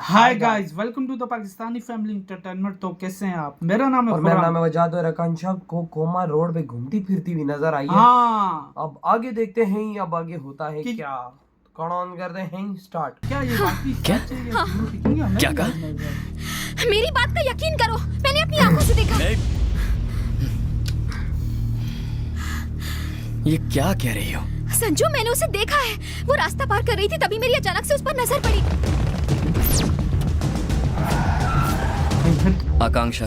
Hi guys, welcome to the Pakistani family entertainment. तो कैसे हैं आप? मेरा नाम है और मेरा नाम है वजाद और आकांक्षा को कोमा रोड पे घूमती फिरती हुई नजर आई है। हाँ, अब आगे देखते हैं अब आगे होता है कि- क्या। कौन ऑन करते हैं स्टार्ट। क्या ये बाकी क्या? सच है या झूठ है? क्या कहा? मेरी बात का यकीन करो, मैंने अपनी आंखों से देखा। ये क्या कह रही हो? संजू, मैंने उसे देखा है। वो रास्ता पार कर रही थी, तभी मेरी अचानक से उस पर नजर पड़ी। आकांक्षा,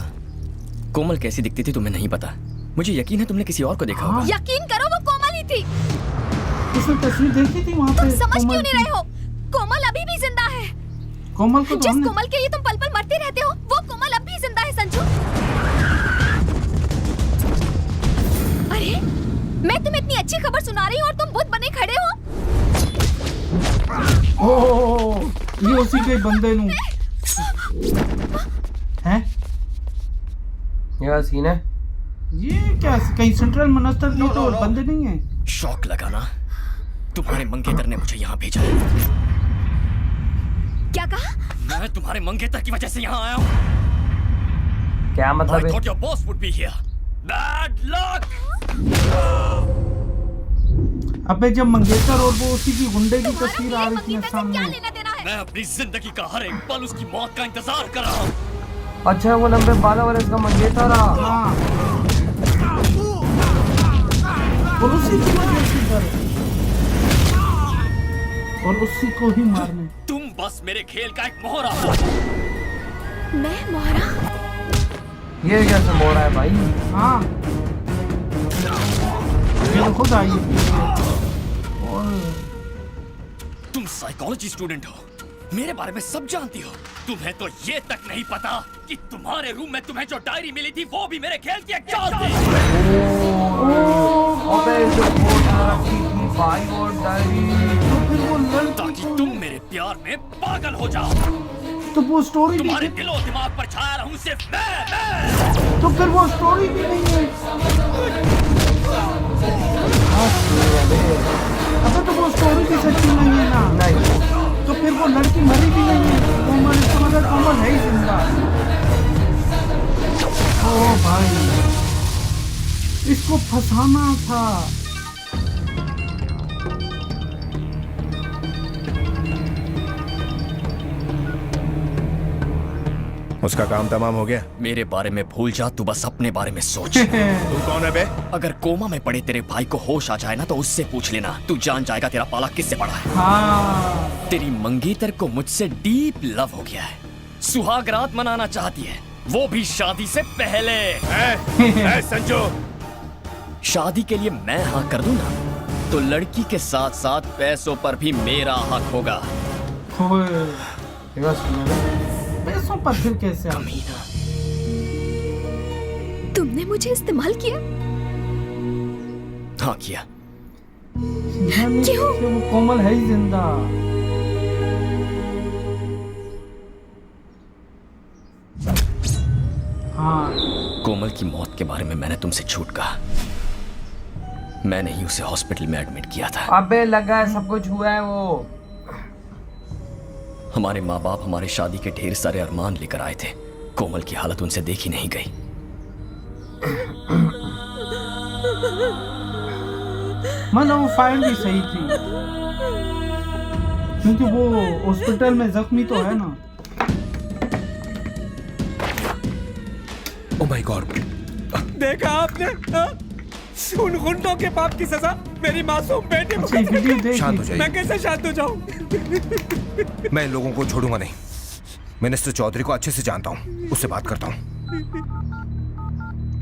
कोमल कैसी दिखती थी तुम्हें नहीं पता। मुझे यकीन है तुमने किसी और को देखा होगा। यकीन करो, वो कोमल ही थी। इसने तस्वीर देखी थी वहाँ तुम पे। समझ कोमल क्यों नहीं की। रहे हो? कोमल अभी भी जिंदा है। कोमल को तो जिस हमने कोमल के लिए तुम पल पल मरते रहते हो, वो कोमल अब भी जिंदा है संजू। अरे, मैं तुम्हें इतनी अच्छी खबर सुना रही हूँ और तुम बुत बने खड़े हो। ये उसी के बंदे नु हैं। ये सीन है। ये क्या कहीं सेंट्रल मिनिस्टर के तो बंदे नहीं है? शौक लगाना। तुम्हारे मंगेतर ने मुझे यहाँ भेजा है। क्या कहा? मैं तुम्हारे मंगेतर की वजह से यहाँ आया हूँ। क्या I मतलब है? thought your boss would be here. Bad luck. अबे जब मंगेतर और वो उसी की गुंडे की तस्वीर आ रही थी मंगेतर से सामने। क्या लेना देना है? मैं अपनी जिंदगी का हर एक पल उसकी मौत का इंतजार कर रहा हूँ। अच्छा, वो लंबे बालों वाले इसका मंगेतर रहा। हाँ, और उसी की वजह से डर और उसी को ही मारने। तुम बस मेरे खेल का एक मोहरा हो। मैं मोहरा? ये कैसे मोड़ है भाई? हाँ, ये खुद आई और तुम साइकोलॉजी स्टूडेंट हो, मेरे बारे में सब जानती हो। तुम्हें तो ये तक नहीं पता कि तुम्हारे रूम में तुम्हें जो डायरी मिली थी वो भी मेरे खेल की एक चाल थी। अबे जो फोटो रखी थी भाई और डायरी, तो फिर वो लड़की ताकि को- तुम मेरे प्यार में पागल हो जाओ। तो वो स्टोरी भी तुम्हारे दिलो दिमाग पर छाया रहूं सिर्फ मैं। तो फिर वो स्टोरी भी नहीं है। अबे तो वो स्टोरी भी सच्ची नहीं है ना। नहीं। तो फिर वो लड़की मरी भी नहीं है। कोमल, इसका मतलब कोमल है ही जिंदा। ओ भाई, इसको फंसाना था। उसका काम तमाम हो गया। मेरे बारे में भूल जा, तू बस अपने बारे में सोच। तू कौन है बे? अगर कोमा में पड़े तेरे भाई को होश आ जाए ना तो उससे पूछ लेना। तू जान जाएगा तेरा पाला किससे पड़ा है। हाँ, तेरी मंगेतर को मुझसे डीप लव हो गया है। सुहाग रात मनाना चाहती है, वो भी शादी से पहले। ए संजू, शादी के लिए मैं हाँ कर दूं ना तो लड़की के साथ साथ पैसों पर भी मेरा हक होगा। ये सीन है। पैसों पर फिर कैसे आ? कमीना। तुमने मुझे इस्तेमाल किया? हाँ किया। क्यों? वो कोमल है ही जिंदा। हाँ, कोमल की मौत के बारे में मैंने तुमसे झूठ कहा। मैंने ही उसे हॉस्पिटल में एडमिट किया था। अबे लगा है सब कुछ हुआ है वो। हमारे माँ बाप हमारे शादी के ढेर सारे अरमान लेकर आए थे। कोमल की हालत उनसे देखी नहीं गई। मतलब वो फाइल भी सही थी क्योंकि वो हॉस्पिटल में जख्मी तो है ना। ओ माय गॉड, देखा आपने? हाँ? उन गुंडों के पाप की सजा मेरी मासूम बेटे को अच्छा, ये वीडियो देख शांत हो ली। जाइए। मैं कैसे शांत हो जाऊं? मैं इन लोगों को छोड़ूंगा नहीं। मिनिस्टर चौधरी को अच्छे से जानता हूँ, उससे बात करता हूँ।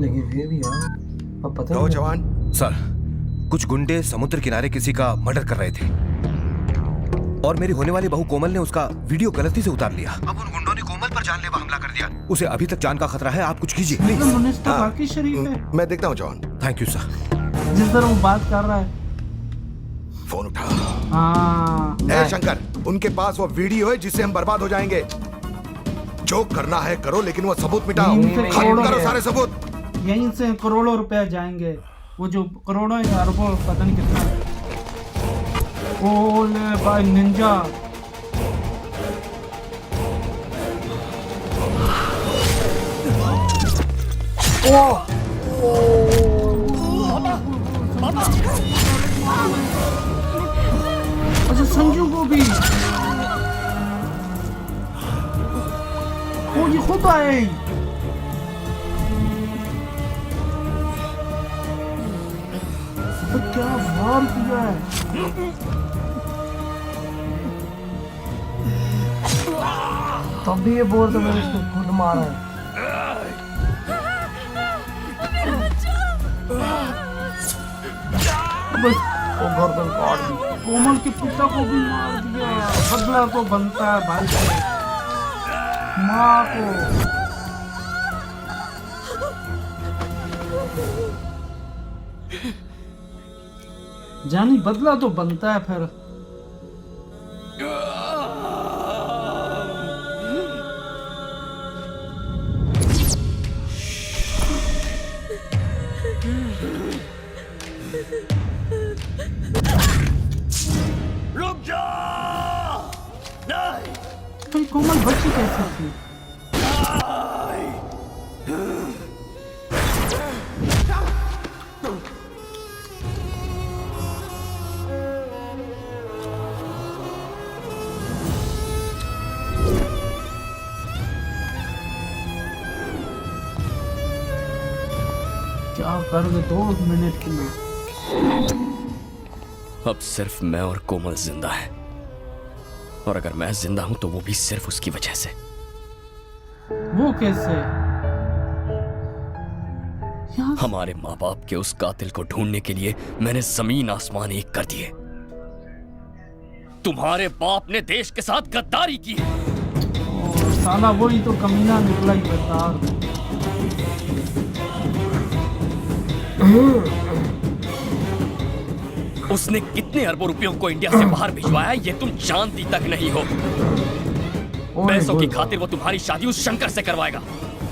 लेकिन फिर भी यार, अब पता नहीं। नौजवान सर, कुछ गुंडे समुद्र किनारे किसी का मर्डर कर रहे थे और मेरी होने वाली बहू कोमल ने उसका वीडियो गलती से उतार लिया। अब उन गुंडों ने कोमल पर जानलेवा हमला कर दिया। उसे अभी तक जान का खतरा है, आप कुछ कीजिए प्लीज। लेकिन मिनिस्टर बाकी शरीफ है। मैं देखता हूँ जॉन। Thank you sir. जिस तरह वो बात कर रहा है। फोन उठा। हाँ, ए शंकर, उनके पास वो वीडियो है जिससे हम बर्बाद हो जाएंगे। जो करना है करो, लेकिन वो सबूत मिटाओ। इनसे खत्म करोड़ों करो है। सारे सबूत। यहीं से करोड़ों रुपए जाएंगे। वो जो करोड़ों या अरबों पता नहीं कितना। ओ ले भाई निंजा, अच्छा संजू को भी। ओ ये खुद आए। तो क्या वार किया है। तब भी ये बोल तो मैंने इसको खुद मारा है। बस वो गर्दन काट दी। कोमल के पिता को भी मार दिया। बदला तो बनता है भाई से। माँ को जानी बदला तो बनता है फिर। रुक जा। नहीं, तो कोमल बच्ची कैसे थी। क्या कर गए 2 मिनट में। अब सिर्फ मैं और कोमल जिंदा है, और अगर मैं जिंदा हूं तो वो भी सिर्फ उसकी वजह से। वो कैसे। हमारे माँ बाप के उस कातिल को ढूंढने के लिए मैंने जमीन आसमान एक कर दिए। तुम्हारे बाप ने देश के साथ गद्दारी की है। साला वही तो कमीना निकला ही गद्दार। उसने कितने अरबों रुपयों को इंडिया से बाहर भिजवाया ये तुम जानती तक नहीं हो। पैसों की खातिर वो तुम्हारी शादी उस शंकर से करवाएगा।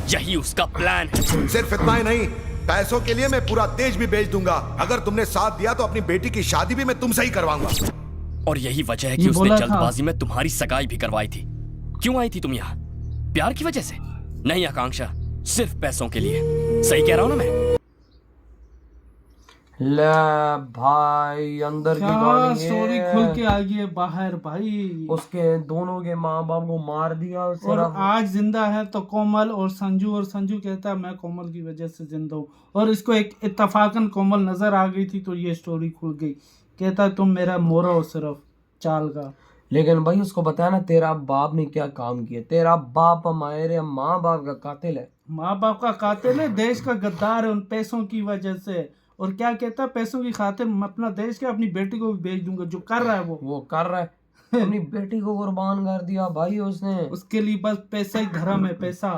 यही उसका प्लान है। सिर्फ इतना ही नहीं, पैसों के लिए मैं पूरा देश भी बेच दूंगा। अगर तुमने साथ दिया तो अपनी बेटी की शादी भी मैं तुमसे ही करवाऊंगा। और यही वजह है कि ये उसने बोला था। जल्दबाजी में तुम्हारी सगाई भी करवाई थी। क्यों आई थी तुम यहाँ? प्यार की वजह से? नहीं आकांक्षा, सिर्फ पैसों के लिए। सही कह रहा हूं ना मैं? ले भाई अंदर की क्या कहानी स्टोरी है। खुल के आ गई है बाहर भाई। उसके दोनों के माँ बाप को मार दिया और सिर्फ। आज जिंदा है तो कोमल और संजू कहता है मैं कोमल की वजह से जिंदा हूँ। और इसको एक इत्तफाकन कोमल नजर आ गई थी तो ये स्टोरी खुल गई। कहता है तुम मेरा मोरा हो सिर्फ चाल का। लेकिन भाई उसको बताया ना तेरा बाप ने क्या काम किया। तेरा बाप हमारे माँ बाप का कातिल है। माँ बाप का कातिल है, देश का गद्दार है उन पैसों की वजह से। और क्या कहता है पैसों की खातिर मैं अपना देश के अपनी बेटी को भी बेच दूंगा। जो कर रहा है वो कर रहा है। अपनी बेटी को कुर्बान कर दिया भाई उसने। उसके लिए बस पैसा ही धर्म है। पैसा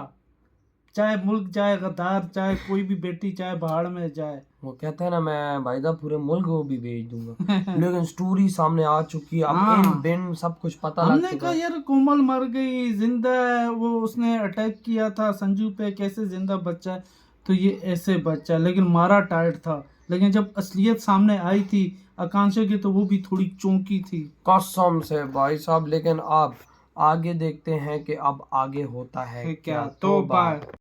चाहे मुल्क जाए गद्दार, चाहे कोई भी बेटी चाहे बाहर में जाए। वो कहता है ना मैं भाई साहब पूरे मुल्क को भी भेज दूंगा। लेकिन स्टोरी सामने आ चुकी है। अब हाँ। इन बिन सब कुछ पता लग हमने चुका कहा है। यार कोमल मर गई, जिंदा है। वो उसने अटैक किया था संजू पे, कैसे जिंदा बच्चा है तो ये ऐसे बच्चा। लेकिन मारा टाइट था। लेकिन जब असलियत सामने आई थी आकांक्षा की तो वो भी थोड़ी चौंकी थी कसम से भाई साहब। लेकिन अब आगे देखते हैं कि अब आगे होता है क्या। तो बाय।